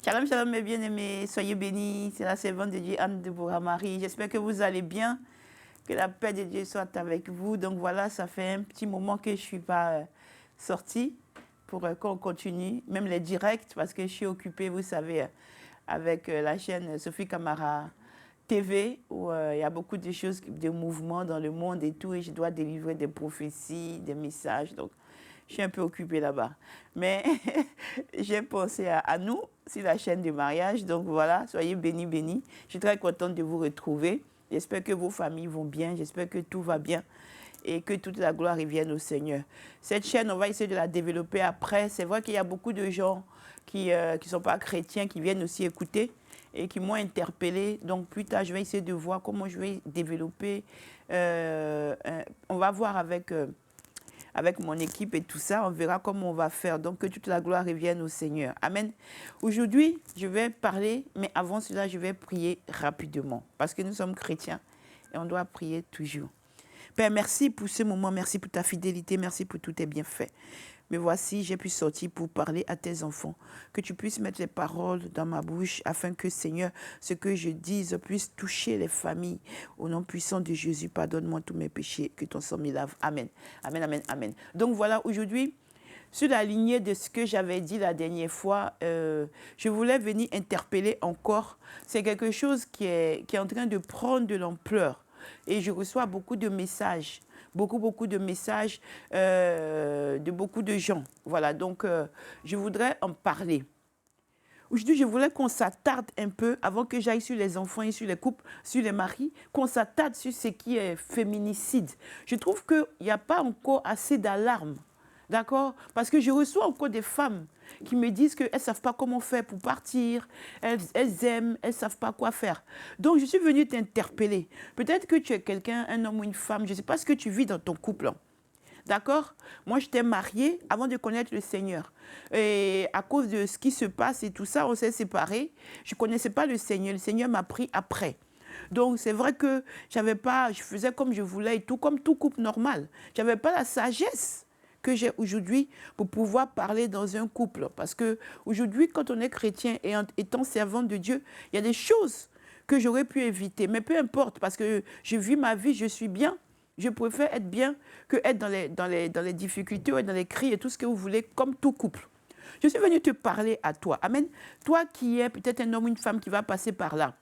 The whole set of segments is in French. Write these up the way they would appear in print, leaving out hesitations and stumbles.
Shalom, shalom mes bien-aimés, soyez bénis, c'est la servante de Dieu Anne de Marie. J'espère que vous allez bien, que la paix de Dieu soit avec vous. Donc voilà, ça fait un petit moment que je ne suis pas sortie pour qu'on continue, même les directs, parce que je suis occupée, vous savez, avec la chaîne Sophie Camara TV, où il y a beaucoup de choses, de mouvements dans le monde et tout, et je dois délivrer des prophéties, des messages, donc je suis un peu occupée là-bas. Mais j'ai pensé à nous sur la chaîne de mariage. Donc voilà, soyez bénis, bénis. Je suis très contente de vous retrouver. J'espère que vos familles vont bien. J'espère que tout va bien et que toute la gloire revienne au Seigneur. Cette chaîne, on va essayer de la développer après. C'est vrai qu'il y a beaucoup de gens qui ne sont pas chrétiens, qui viennent aussi écouter et qui m'ont interpellée. Donc plus tard, je vais essayer de voir comment je vais développer. On va voir avec mon équipe et tout ça, on verra comment on va faire. Donc, que toute la gloire revienne au Seigneur. Amen. Aujourd'hui, je vais parler, mais avant cela, je vais prier rapidement. Parce que nous sommes chrétiens et on doit prier toujours. Père, merci pour ce moment, merci pour ta fidélité, merci pour tous tes bienfaits. Mais voici, j'ai pu sortir pour parler à tes enfants. Que tu puisses mettre les paroles dans ma bouche afin que, Seigneur, ce que je dise puisse toucher les familles. Au nom puissant de Jésus, pardonne-moi tous mes péchés, que ton sang me lave. Amen. Amen, amen, amen. Donc voilà, aujourd'hui, sur la lignée de ce que j'avais dit la dernière fois, je voulais venir interpeller encore. C'est quelque chose qui est en train de prendre de l'ampleur. Et je reçois beaucoup de messages. Beaucoup de messages de beaucoup de gens. Voilà, donc je voudrais en parler. Aujourd'hui, je voulais qu'on s'attarde un peu, avant que j'aille sur les enfants et sur les couples, sur les maris, qu'on s'attarde sur ce qui est féminicide. Je trouve qu'il n'y a pas encore assez d'alarme. D'accord? Parce que je reçois encore des femmes qui me disent qu'elles ne savent pas comment faire pour partir, elles aiment, elles ne savent pas quoi faire. Donc, je suis venue t'interpeller. Peut-être que tu es quelqu'un, un homme ou une femme, je ne sais pas ce que tu vis dans ton couple. D'accord? Moi, je t'ai mariée avant de connaître le Seigneur. Et à cause de ce qui se passe et tout ça, on s'est séparés. Je ne connaissais pas le Seigneur. Le Seigneur m'a pris après. Donc, c'est vrai que je faisais comme je voulais et tout, comme tout couple normal. Je n'avais pas la sagesse que j'ai aujourd'hui pour pouvoir parler dans un couple. Parce qu'aujourd'hui, quand on est chrétien et étant servante de Dieu, il y a des choses que j'aurais pu éviter. Mais peu importe, parce que je vis ma vie, je suis bien. Je préfère être bien que être dans les difficultés, ou dans les cris et tout ce que vous voulez, comme tout couple. Je suis venue te parler à toi. Amen. Toi qui es peut-être un homme ou une femme qui va passer par là.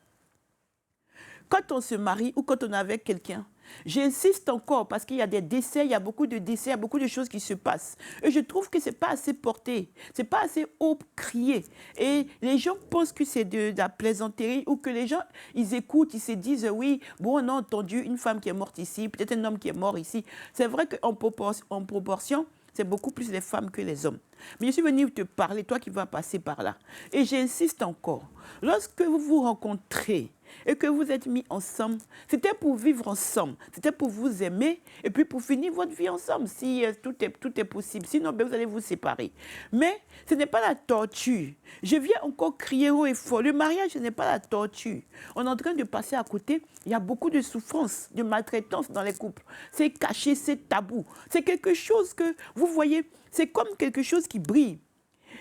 Quand on se marie ou quand on est avec quelqu'un, j'insiste encore parce qu'il y a des décès, il y a beaucoup de décès, il y a beaucoup de choses qui se passent. Et je trouve que ce n'est pas assez porté, ce n'est pas assez haut crié. Et les gens pensent que c'est de la plaisanterie ou que les gens, ils écoutent, ils se disent, oui, bon, on a entendu une femme qui est morte ici, peut-être un homme qui est mort ici. C'est vrai qu'en proportion, c'est beaucoup plus les femmes que les hommes. Mais je suis venue te parler, toi qui vas passer par là. Et j'insiste encore, lorsque vous vous rencontrez, et que vous êtes mis ensemble, c'était pour vivre ensemble, c'était pour vous aimer et puis pour finir votre vie ensemble, si tout est possible. Sinon, ben, vous allez vous séparer. Mais ce n'est pas la torture. Je viens encore crier haut et fort. Le mariage, ce n'est pas la torture. On est en train de passer à côté. Il y a beaucoup de souffrance, de maltraitance dans les couples. C'est caché, c'est tabou. C'est quelque chose que, vous voyez, c'est comme quelque chose qui brille.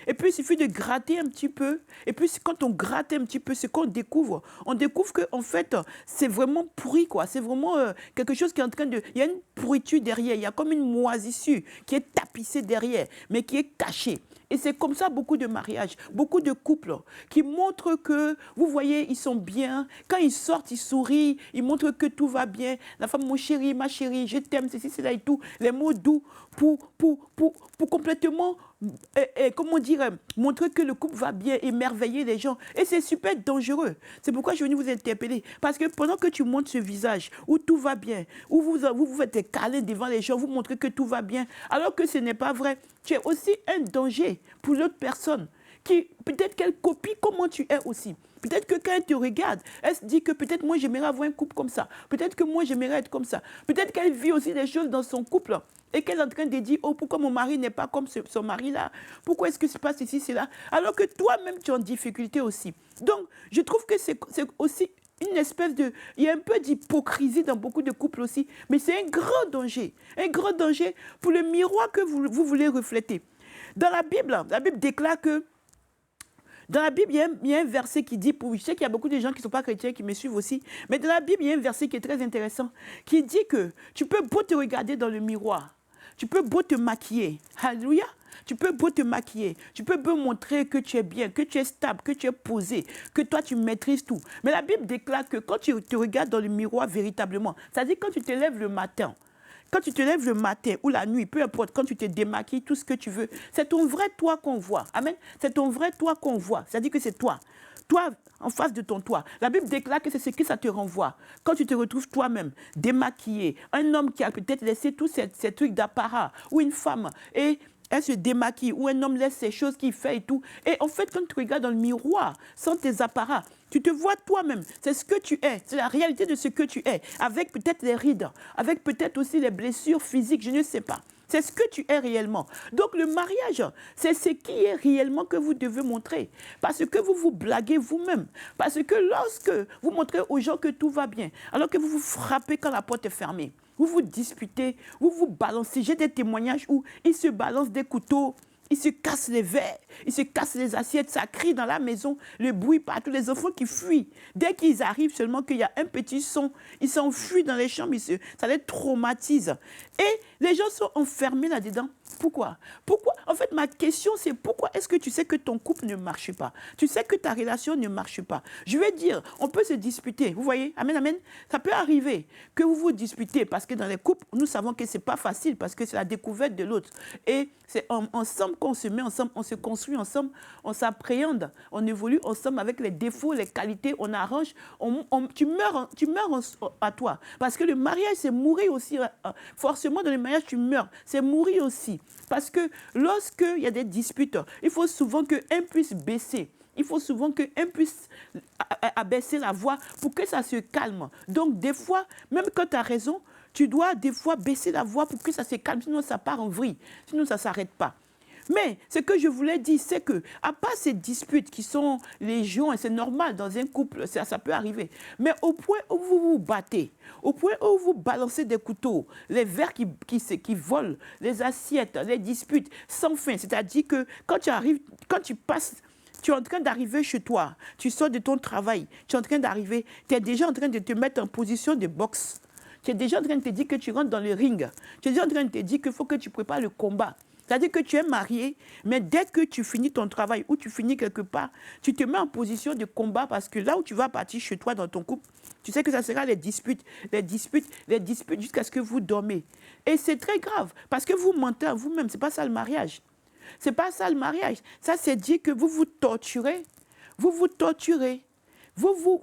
Et puis, il suffit de gratter un petit peu. Et puis, quand on gratte un petit peu, ce qu'on découvre, on découvre qu'en fait, c'est vraiment pourri, quoi. C'est vraiment quelque chose qui est en train de... Il y a une pourriture derrière. Il y a comme une moisissure qui est tapissée derrière, mais qui est cachée. Et c'est comme ça beaucoup de mariages, beaucoup de couples qui montrent que, vous voyez, ils sont bien. Quand ils sortent, ils sourient, ils montrent que tout va bien. La femme, mon chéri, ma chérie, je t'aime, ceci, cela et tout. Les mots doux pour complètement, comment dire, montrer que le couple va bien, émerveiller les gens. Et c'est super dangereux. C'est pourquoi je suis venue vous interpeller. Parce que pendant que tu montres ce visage où tout va bien, où vous faites des câlins devant les gens, vous montrez que tout va bien, alors que ce n'est pas vrai, tu es aussi un danger pour l'autre personne qui, peut-être qu'elle copie comment tu es aussi. Peut-être que quand elle te regarde, elle se dit que peut-être moi j'aimerais avoir un couple comme ça. Peut-être que moi j'aimerais être comme ça. Peut-être qu'elle vit aussi des choses dans son couple et qu'elle est en train de dire, oh, pourquoi mon mari n'est pas comme son mari là? Pourquoi est-ce que se passe ici, c'est là? Alors que toi-même tu es en difficulté aussi. Donc, je trouve que c'est aussi une espèce de... Il y a un peu d'hypocrisie dans beaucoup de couples aussi. Mais c'est un grand danger pour le miroir que vous voulez refléter. Dans la Bible déclare que Dans la Bible, il y a un verset qui dit, je sais qu'il y a beaucoup de gens qui ne sont pas chrétiens, qui me suivent aussi, mais dans la Bible, il y a un verset qui est très intéressant, qui dit que tu peux beau te regarder dans le miroir, tu peux beau te maquiller, alléluia, tu peux beau te maquiller, tu peux beau montrer que tu es bien, que tu es stable, que tu es posé, que toi tu maîtrises tout. Mais la Bible déclare que quand tu te regardes dans le miroir véritablement, c'est-à-dire quand tu te lèves le matin, ou la nuit, peu importe, quand tu te démaquilles, tout ce que tu veux, c'est ton vrai toi qu'on voit. Amen. C'est ton vrai toi qu'on voit. C'est-à-dire que c'est toi. Toi, en face de ton toi. La Bible déclare que c'est ce que ça te renvoie. Quand tu te retrouves toi-même démaquillé, un homme qui a peut-être laissé tous ces trucs d'apparat, ou une femme, et elle se démaquille, ou un homme laisse ces choses qu'il fait et tout. Et en fait, quand tu regardes dans le miroir, sans tes apparats, tu te vois toi-même. C'est ce que tu es. C'est la réalité de ce que tu es. Avec peut-être les rides, avec peut-être aussi les blessures physiques, je ne sais pas. C'est ce que tu es réellement. Donc le mariage, c'est ce qui est réellement que vous devez montrer. Parce que vous vous blaguez vous-même. Parce que lorsque vous montrez aux gens que tout va bien, alors que vous vous frappez quand la porte est fermée, vous vous disputez, vous vous balancez. J'ai des témoignages où ils se balancent des couteaux, ils se cassent les verres, ils se cassent les assiettes, ça crie dans la maison, le bruit partout, les enfants qui fuient. Dès qu'ils arrivent seulement qu'il y a un petit son, ils s'enfuient dans les chambres, ça les traumatise. Et les gens sont enfermés là-dedans. Pourquoi? En fait, ma question, c'est pourquoi est-ce que tu sais que ton couple ne marche pas? Tu sais que ta relation ne marche pas. Je vais dire, on peut se disputer. Vous voyez? Amen, amen. Ça peut arriver que vous vous disputez parce que dans les couples, nous savons que ce n'est pas facile parce que c'est la découverte de l'autre. Et c'est ensemble qu'on se met ensemble, on se construit ensemble, on s'appréhende, on évolue ensemble avec les défauts, les qualités, on arrange. Tu meurs à toi. Parce que le mariage, c'est mourir aussi. Forcément, dans le mariage, tu meurs. C'est mourir aussi. Parce que lorsqu'il y a des disputes, il faut souvent qu'un puisse baisser. Il faut souvent qu'un puisse abaisser la voix pour que ça se calme. Donc, des fois, même quand tu as raison, tu dois des fois baisser la voix pour que ça se calme. Sinon, ça part en vrille. Sinon, ça ne s'arrête pas. Mais ce que je voulais dire, c'est que, à part ces disputes qui sont légion, et c'est normal dans un couple, ça peut arriver, mais au point où vous vous battez, au point où vous balancez des couteaux, les verres qui volent, les assiettes, les disputes, sans fin, c'est-à-dire que quand tu arrives, quand tu passes, tu es en train d'arriver chez toi, tu sors de ton travail, tu es en train d'arriver, tu es déjà en train de te mettre en position de boxe, tu es déjà en train de te dire que tu rentres dans le ring, tu es déjà en train de te dire qu'il faut que tu prépares le combat. C'est-à-dire que tu es marié, mais dès que tu finis ton travail ou tu finis quelque part, tu te mets en position de combat parce que là où tu vas partir chez toi dans ton couple, tu sais que ça sera les disputes jusqu'à ce que vous dormez. Et c'est très grave parce que vous mentez à vous-même. Ce n'est pas ça le mariage. Ce n'est pas ça le mariage. Ça, c'est dire que vous vous torturez. Vous vous torturez.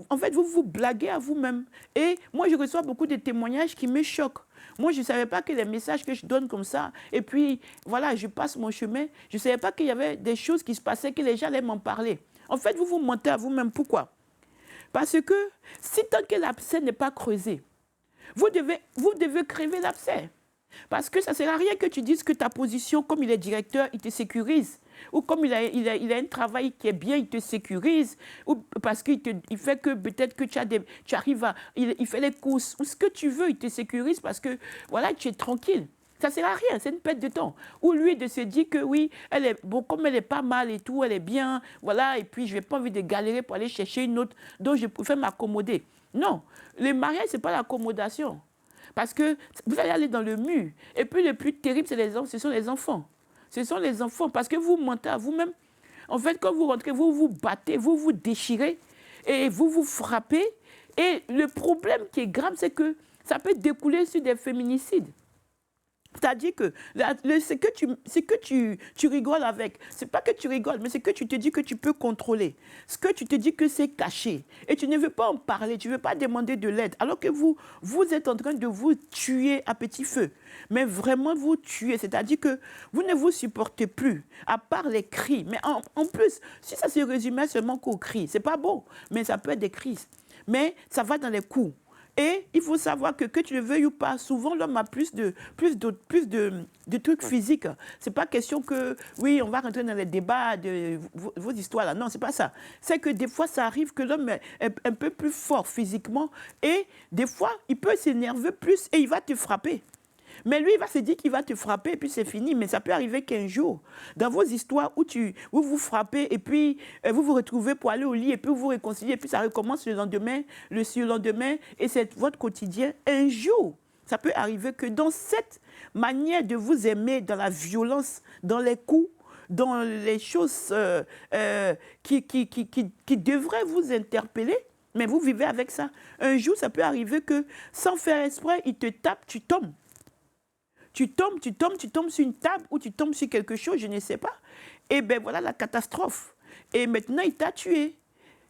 En fait, vous vous blaguez à vous-même. Et moi, je reçois beaucoup de témoignages qui me choquent. Moi, je ne savais pas que les messages que je donne comme ça, et puis, voilà, je passe mon chemin. Je ne savais pas qu'il y avait des choses qui se passaient, que les gens allaient m'en parler. En fait, vous vous mentez à vous-même. Pourquoi? Parce que si tant que l'abcès n'est pas creusé, vous devez crever l'abcès. Parce que ça ne sert à rien que tu dises que ta position, comme il est directeur, il te sécurise. Ou comme il a un travail qui est bien, il te sécurise. Ou parce qu'il fait que peut-être que tu arrives à... Il fait les courses. Ou ce que tu veux, il te sécurise parce que, voilà, tu es tranquille. Ça ne sert à rien, c'est une perte de temps. Ou lui de se dire que oui, elle est, bon, comme elle est pas mal et tout, elle est bien, voilà, et puis je n'ai pas envie de galérer pour aller chercher une autre, donc je préfère m'accommoder. Non, le mariage, ce n'est pas l'accommodation. Parce que vous allez aller dans le mur. Et puis le plus terrible, ce sont les enfants. Ce sont les enfants, parce que vous mentez à vous-même. En fait, quand vous rentrez, vous vous battez, vous vous déchirez, et vous vous frappez. Et le problème qui est grave, c'est que ça peut découler sur des féminicides. C'est-à-dire que ce que tu rigoles avec, ce n'est pas que tu rigoles, mais c'est que tu te dis que tu peux contrôler. Ce que tu te dis que c'est caché. Et tu ne veux pas en parler, tu ne veux pas demander de l'aide. Alors que vous êtes en train de vous tuer à petit feu. Mais vraiment vous tuer. C'est-à-dire que vous ne vous supportez plus, à part les cris. Mais en plus, si ça se résumait seulement qu'aux cris, ce n'est pas beau, mais ça peut être des cris. Mais ça va dans les coups. Et il faut savoir que tu le veuilles ou pas, souvent l'homme a plus de trucs physiques. Ce n'est pas question que, oui, on va rentrer dans les débats de vos histoires là. Non, ce n'est pas ça. C'est que des fois, ça arrive que l'homme est un peu plus fort physiquement et des fois, il peut s'énerver plus et il va te frapper. Mais lui, il va se dire qu'il va te frapper et puis c'est fini. Mais ça peut arriver qu'un jour, dans vos histoires où vous frappez et puis vous vous retrouvez pour aller au lit et puis vous vous réconciliez et puis ça recommence le lendemain, le surlendemain et c'est votre quotidien. Un jour, ça peut arriver que dans cette manière de vous aimer, dans la violence, dans les coups, dans les choses qui devraient vous interpeller, mais vous vivez avec ça. Un jour, ça peut arriver que, sans faire exprès, il te tape, tu tombes. Tu tombes sur une table ou tu tombes sur quelque chose, je ne sais pas. Et bien voilà la catastrophe. Et maintenant, il t'a tué.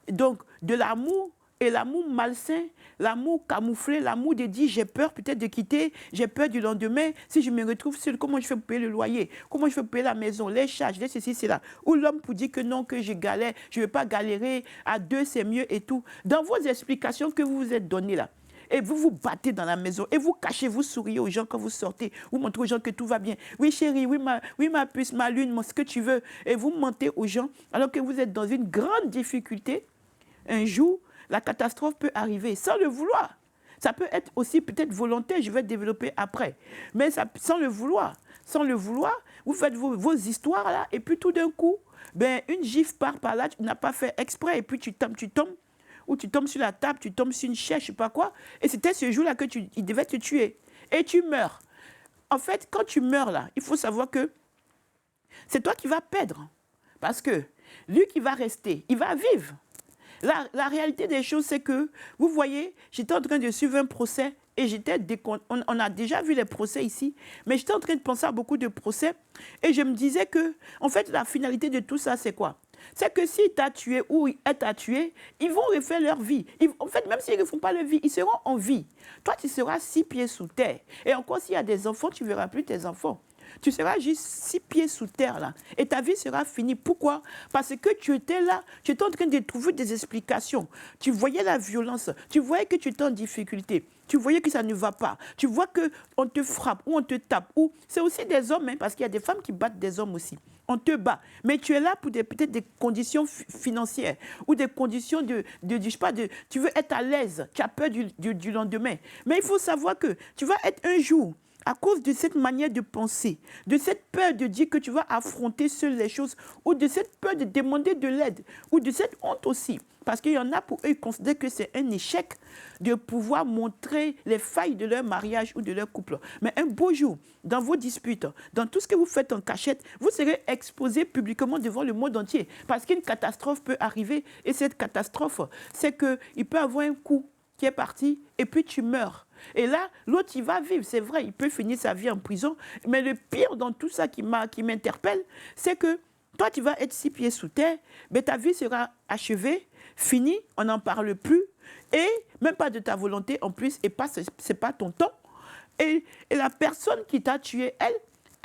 Donc, de l'amour, et l'amour malsain, l'amour camouflé, l'amour de dire j'ai peur peut-être de quitter, j'ai peur du lendemain, si je me retrouve seule, comment je fais pour payer le loyer, comment je fais pour payer la maison, les charges, les ceci, cela. Ou l'homme pour dire que non, que je galère, je ne vais pas galérer, à deux c'est mieux et tout. Dans vos explications que vous vous êtes données là, et vous vous battez dans la maison, et vous cachez, vous souriez aux gens quand vous sortez, vous montrez aux gens que tout va bien. Oui chérie, oui ma puce, ma lune, ce que tu veux. Et vous mentez aux gens alors que vous êtes dans une grande difficulté. Un jour, la catastrophe peut arriver sans le vouloir. Ça peut être aussi peut-être volontaire, je vais développer après. Mais ça, sans le vouloir, vous faites vos histoires là, et puis tout d'un coup, ben, une gifle part par là, tu n'as pas fait exprès, et puis tu tombes, ou tu tombes sur la table, tu tombes sur une chaise, je ne sais pas quoi, et c'était ce jour-là qu'il devait te tuer. Et tu meurs. En fait, quand tu meurs là, il faut savoir que c'est toi qui vas perdre. Parce que lui qui va rester, il va vivre. La réalité des choses, c'est que, vous voyez, j'étais en train de suivre un procès et on a déjà vu les procès ici, mais j'étais en train de penser à beaucoup de procès et je me disais que, en fait, la finalité de tout ça, c'est quoi? C'est que s'il t'a tué ou elle t'a tué, ils vont refaire leur vie. En fait, même s'ils ne refont pas leur vie, ils seront en vie. Toi, tu seras 6 pieds sous terre. Et encore, s'il y a des enfants, tu ne verras plus tes enfants. Tu seras juste 6 pieds sous terre, là. Et ta vie sera finie. Pourquoi? Parce que tu étais là, tu étais en train de trouver des explications. Tu voyais la violence, tu voyais que tu étais en difficulté. Tu voyais que ça ne va pas. Tu vois qu'on te frappe ou on te tape. Ou c'est aussi des hommes, hein, parce qu'il y a des femmes qui battent des hommes aussi. On te bat. Mais tu es là pour peut-être des conditions financières ou des conditions je sais pas, tu veux être à l'aise. Tu as peur du lendemain. Mais il faut savoir que tu vas être un jour, à cause de cette manière de penser, de cette peur de dire que tu vas affronter seul les choses, ou de cette peur de demander de l'aide, ou de cette honte aussi. Parce qu'il y en a pour eux, ils considèrent que c'est un échec de pouvoir montrer les failles de leur mariage ou de leur couple. Mais un beau jour, dans vos disputes, dans tout ce que vous faites en cachette, vous serez exposé publiquement devant le monde entier. Parce qu'une catastrophe peut arriver, et cette catastrophe, c'est qu'il peut avoir un coup qui est parti, et puis tu meurs. Et là, l'autre, il va vivre, c'est vrai, il peut finir sa vie en prison. Mais le pire dans tout ça qui m'interpelle, c'est que toi, tu vas être 6 pieds sous terre, mais ta vie sera achevée, finie, on n'en parle plus, et même pas de ta volonté en plus, et ce n'est pas ton temps. Et la personne qui t'a tué, elle,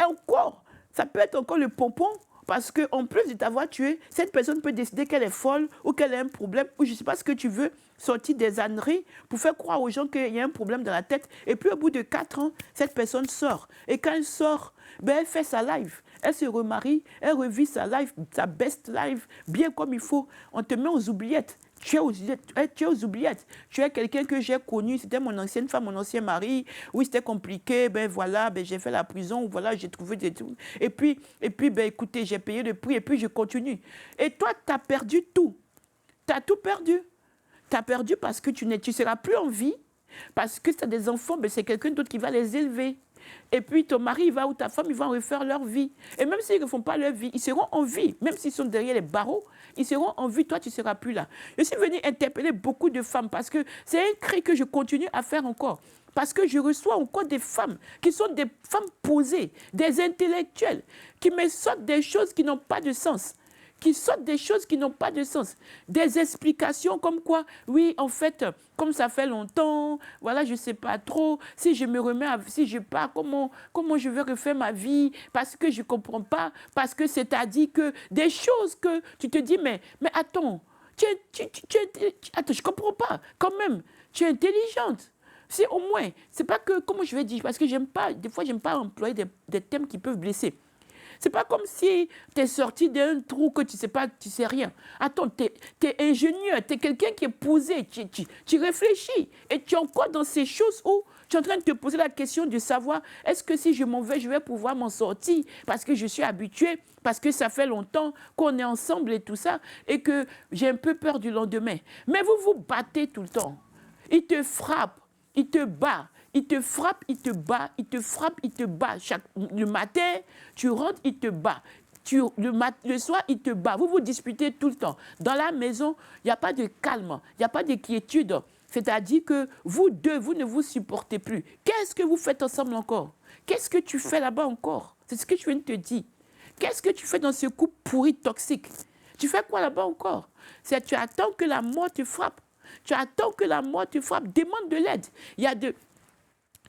encore, ça peut être encore le pompon, parce qu'en plus de t'avoir tué, cette personne peut décider qu'elle est folle ou qu'elle a un problème ou je ne sais pas ce que tu veux, sortir des âneries pour faire croire aux gens qu'il y a un problème dans la tête. Et puis au bout de 4 ans, cette personne sort. Et quand elle sort, ben, elle fait sa life. Elle se remarie, elle revit sa life, sa best life, bien comme il faut. On te met aux oubliettes. Tu es aux oubliettes. Tu es quelqu'un que j'ai connu, c'était mon ancienne femme, mon ancien mari. Oui, c'était compliqué, ben voilà, ben j'ai fait la prison, voilà, j'ai trouvé des trucs. Et puis ben écoutez, j'ai payé le prix et puis je continue. Et toi, tu as perdu tout. Tu as tout perdu. Tu as perdu parce que tu ne seras plus en vie, parce que tu as des enfants, ben c'est quelqu'un d'autre qui va les élever. Et puis ton mari ou ta femme, ils vont refaire leur vie. Et même s'ils ne font pas leur vie, ils seront en vie. Même s'ils sont derrière les barreaux, ils seront en vie. Toi, tu ne seras plus là. Je suis venue interpeller beaucoup de femmes parce que c'est un cri que je continue à faire encore. Parce que je reçois encore des femmes qui sont des femmes posées, des intellectuels, qui me sortent des choses qui n'ont pas de sens. Qui sortent des choses qui n'ont pas de sens. Des explications comme quoi, oui, en fait, comme ça fait longtemps, voilà, je ne sais pas trop, si je me remets, si je pars, comment je vais refaire ma vie, parce que je ne comprends pas, parce que c'est-à-dire que des choses que tu te dis, mais attends, attends, je ne comprends pas, quand même, tu es intelligente. C'est au moins, c'est pas que, comment je vais dire, parce que j'aime pas, des fois, j'aime pas employer des thèmes qui peuvent blesser. C'est pas comme si tu es sorti d'un trou que tu sais pas, tu sais rien. Attends, tu es ingénieur, tu es quelqu'un qui est posé, tu réfléchis. Et tu es encore dans ces choses où tu es en train de te poser la question de savoir, est-ce que si je m'en vais, je vais pouvoir m'en sortir parce que je suis habitué, parce que ça fait longtemps qu'on est ensemble et tout ça, et que j'ai un peu peur du lendemain. Mais vous vous battez tout le temps. Il te frappe, il te bat. Il te frappe, il te bat, il te frappe, il te bat. Le matin, tu rentres, il te bat. Le soir, il te bat. Vous vous disputez tout le temps. Dans la maison, il n'y a pas de calme, il n'y a pas de quiétude. C'est-à-dire que vous deux, vous ne vous supportez plus. Qu'est-ce que vous faites ensemble encore? Qu'est-ce que tu fais là-bas encore? C'est ce que je viens de te dire. Qu'est-ce que tu fais dans ce couple pourri, toxique? Tu fais quoi là-bas encore? C'est tu attends que la mort te frappe. Tu attends que la mort te frappe. Demande de l'aide.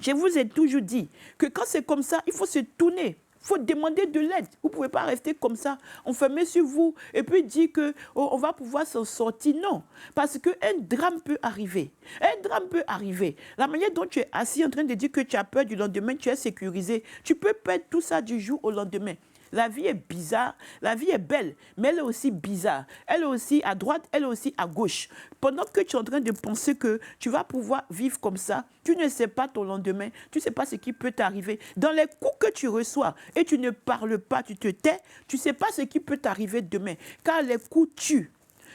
Je vous ai toujours dit que quand c'est comme ça, il faut se tourner. Il faut demander de l'aide. Vous ne pouvez pas rester comme ça, enfermé sur vous, et puis dire qu'on va pouvoir s'en sortir. Non, parce qu'un drame peut arriver. Un drame peut arriver. La manière dont tu es assis en train de dire que tu as peur du lendemain, tu es sécurisé, tu peux perdre tout ça du jour au lendemain. La vie est bizarre, la vie est belle, mais elle est aussi bizarre. Elle est aussi à droite, elle est aussi à gauche. Pendant que tu es en train de penser que tu vas pouvoir vivre comme ça, tu ne sais pas ton lendemain, tu ne sais pas ce qui peut t'arriver. Dans les coups que tu reçois et tu ne parles pas, tu te tais, tu ne sais pas ce qui peut t'arriver demain. Car les coups tuent.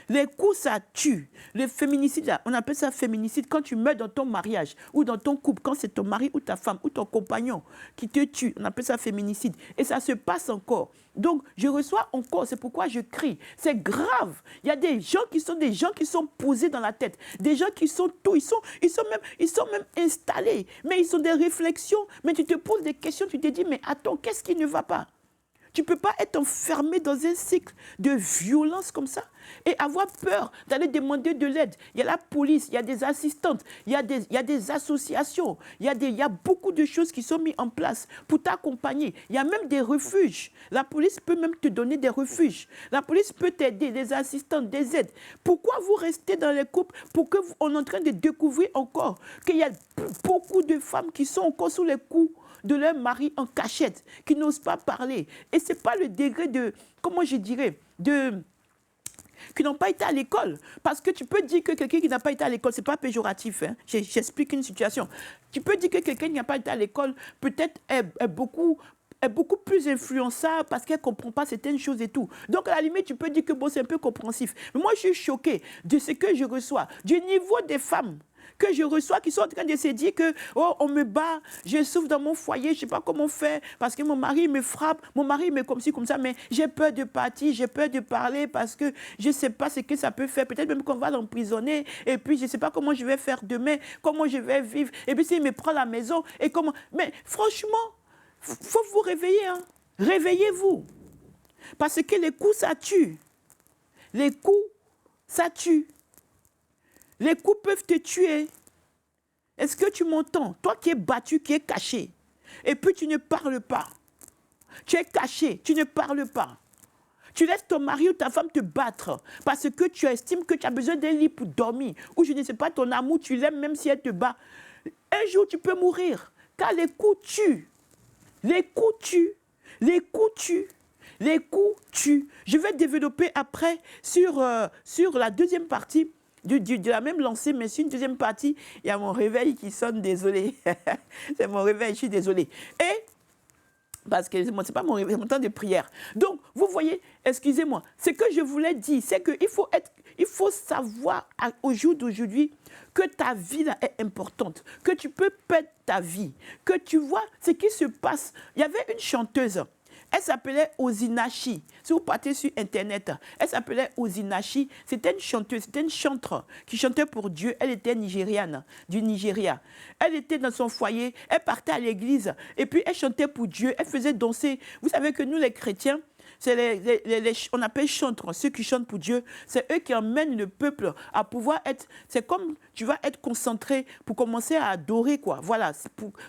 Les coups, ça tue. Le féminicide, on appelle ça féminicide quand tu meurs dans ton mariage ou dans ton couple, quand c'est ton mari ou ta femme ou ton compagnon qui te tue. On appelle ça féminicide. Et ça se passe encore. Donc, je reçois encore, c'est pourquoi je crie. C'est grave. Il y a des gens qui sont posés dans la tête. Des gens qui sont tout. Ils sont même installés. Mais ils sont des réflexions. Mais tu te poses des questions, tu te dis, mais attends, qu'est-ce qui ne va pas? Tu ne peux pas être enfermé dans un cycle de violence comme ça et avoir peur d'aller demander de l'aide. Il y a la police, il y a des assistantes, il y a des associations, il y a beaucoup de choses qui sont mises en place pour t'accompagner. Il y a même des refuges. La police peut même te donner des refuges. La police peut t'aider, des assistantes, des aides. Pourquoi vous restez dans les couples pour qu'on est en train de découvrir encore qu'il y a beaucoup de femmes qui sont encore sous les coups de leur mari en cachette, qui n'osent pas parler. Et ce n'est pas le degré de, comment je dirais, qui n'ont pas été à l'école. Parce que tu peux dire que quelqu'un qui n'a pas été à l'école, ce n'est pas péjoratif. Hein. J'explique une situation. Tu peux dire que quelqu'un qui n'a pas été à l'école, peut-être est beaucoup plus influençable parce qu'elle ne comprend pas certaines choses et tout. Donc, à la limite, tu peux dire que bon, c'est un peu compréhensif. Mais moi, je suis choquée de ce que je reçois, du niveau des femmes que je reçois qui sont en train de se dire que oh, on me bat, je souffre dans mon foyer, je ne sais pas comment faire parce que mon mari me frappe, mon mari me comme ci, comme ça, mais j'ai peur de partir, j'ai peur de parler parce que je ne sais pas ce que ça peut faire. Peut-être même qu'on va l'emprisonner et puis je ne sais pas comment je vais faire demain, comment je vais vivre. Et puis s'il me prend la maison et comment... Mais franchement, il faut vous réveiller. Hein. Réveillez-vous. Parce que les coups, ça tue. Les coups, ça tue. Les coups peuvent te tuer. Est-ce que tu m'entends? Toi qui es battu, qui es caché. Et puis tu ne parles pas. Tu es caché, tu ne parles pas. Tu laisses ton mari ou ta femme te battre parce que tu estimes que tu as besoin d'un lit pour dormir. Ou je ne sais pas, ton amour, tu l'aimes même si elle te bat. Un jour, tu peux mourir. Car les coups tuent. Les coups tuent. Les coups tuent. Les coups tuent. Je vais développer après sur la deuxième partie de la même lancée, mais sur une deuxième partie, il y a mon réveil qui sonne, désolé. C'est mon réveil, je suis désolée. Et, parce que ce n'est pas mon réveil, c'est mon temps de prière. Donc, vous voyez, excusez-moi, ce que je voulais dire, c'est qu'il faut savoir au jour d'aujourd'hui que ta vie là, est importante, que tu peux perdre ta vie, que tu vois ce qui se passe. Il y avait une chanteuse. Elle s'appelait Ozinachi. Si vous partez sur Internet, elle s'appelait Ozinachi. C'était une chanteuse, c'était une chantre qui chantait pour Dieu. Elle était nigériane, du Nigeria. Elle était dans son foyer, elle partait à l'église et puis elle chantait pour Dieu. Elle faisait danser. Vous savez que nous, les chrétiens, c'est on appelle chantres, ceux qui chantent pour Dieu. C'est eux qui emmènent le peuple à pouvoir être... C'est comme tu vas être concentré pour commencer à adorer, quoi. Voilà,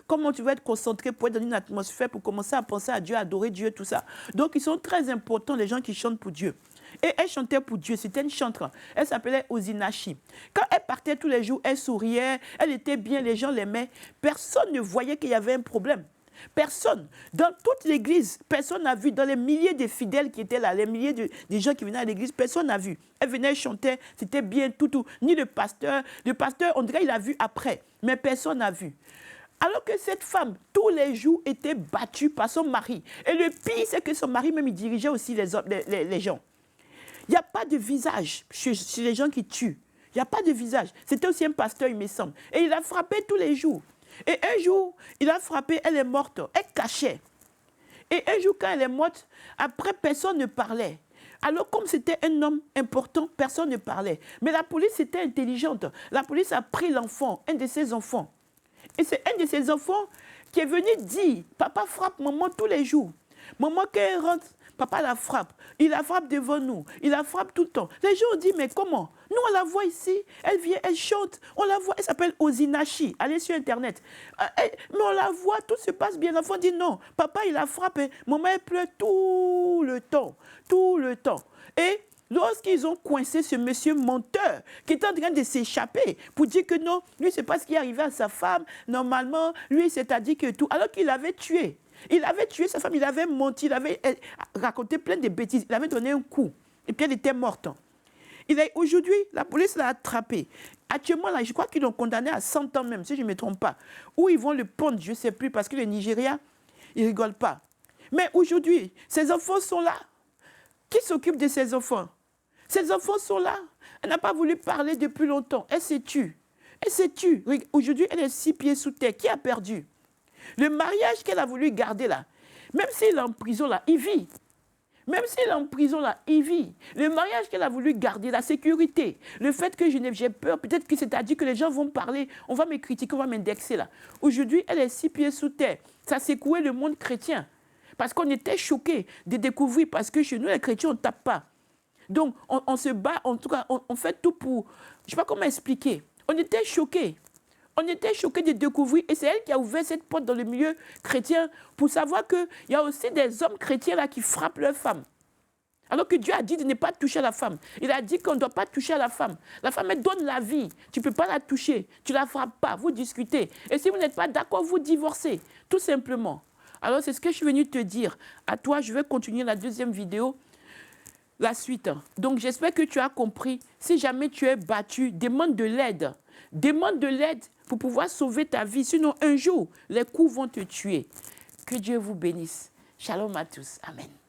comment tu vas être concentré pour être dans une atmosphère, pour commencer à penser à Dieu, à adorer Dieu, tout ça. Donc, ils sont très importants, les gens qui chantent pour Dieu. Et elle chantait pour Dieu, c'était une chantre. Elle s'appelait Ozinachi. Quand elle partait tous les jours, elle souriait, elle était bien, les gens l'aimaient. Personne ne voyait qu'il y avait un problème. Personne. Dans toute l'église, personne n'a vu. Dans les milliers de fidèles qui étaient là, les milliers de gens qui venaient à l'église, personne n'a vu. Elle venait chanter, c'était bien, tout. Ni le pasteur. Le pasteur, on dirait qu'il a vu après. Mais personne n'a vu. Alors que cette femme, tous les jours, était battue par son mari. Et le pire, c'est que son mari, même, il dirigeait aussi les gens. Il n'y a pas de visage chez les gens qui tuent. Il n'y a pas de visage. C'était aussi un pasteur, il me semble. Et il a frappé tous les jours. Et un jour, il a frappé, elle est morte. Elle cachait. Et un jour, quand elle est morte, après, personne ne parlait. Alors, comme c'était un homme important, personne ne parlait. Mais la police était intelligente. La police a pris l'enfant, un de ses enfants. Et c'est un de ses enfants qui est venu dire, papa frappe maman tous les jours. Maman, quand elle rentre, papa la frappe. Il la frappe devant nous. Il la frappe tout le temps. Les gens ont dit, mais comment? Nous, on la voit ici. Elle vient, elle chante. On la voit. Elle s'appelle Ozinachi. Allez sur Internet. Mais on la voit, tout se passe bien. L'enfant dit, non, papa, il la frappe. Maman, elle pleure tout le temps. Tout le temps. Et lorsqu'ils ont coincé ce monsieur menteur qui est en train de s'échapper pour dire que non, lui, c'est pas ce qui est arrivé à sa femme. Normalement, lui, c'est-à-dire que tout. Alors qu'il avait tué. Il avait tué sa femme, il avait menti, il avait raconté plein de bêtises. Il avait donné un coup. Et puis elle était morte. Aujourd'hui, la police l'a attrapé. Actuellement, là, je crois qu'ils l'ont condamné à 100 ans même, si je ne me trompe pas. Ou ils vont le pendre, je ne sais plus, parce que le Nigeria, ils ne rigolent pas. Mais aujourd'hui, ces enfants sont là. Qui s'occupe de ces enfants? Ces enfants sont là. Elle n'a pas voulu parler depuis longtemps. Elle s'est tue. Elle s'est tue. Aujourd'hui, elle est 6 pieds sous terre. Qui a perdu? Le mariage qu'elle a voulu garder là, même s'il est en prison là, il vit. Même s'il est en prison là, il vit. Le mariage qu'elle a voulu garder, la sécurité, le fait que j'ai peur, peut-être que c'est-à-dire que les gens vont parler, on va me critiquer, on va m'indexer là. Aujourd'hui, elle est 6 pieds sous terre. Ça a secoué le monde chrétien. Parce qu'on était choqués de découvrir, parce que chez nous, les chrétiens, on ne tape pas. Donc, on se bat, en tout cas, on fait tout pour... Je ne sais pas comment expliquer. On était choqués. On était choqués de découvrir, et c'est elle qui a ouvert cette porte dans le milieu chrétien pour savoir qu'il y a aussi des hommes chrétiens là qui frappent leurs femmes. Alors que Dieu a dit de ne pas toucher à la femme. Il a dit qu'on ne doit pas toucher à la femme. La femme, elle donne la vie. Tu ne peux pas la toucher. Tu ne la frappes pas. Vous discutez. Et si vous n'êtes pas d'accord, vous divorcez. Tout simplement. Alors, c'est ce que je suis venue te dire. À toi, je vais continuer la deuxième vidéo. La suite. Donc, j'espère que tu as compris. Si jamais tu es battu, demande de l'aide. Demande de l'aide pour pouvoir sauver ta vie. Sinon, un jour, les coups vont te tuer. Que Dieu vous bénisse. Shalom à tous. Amen.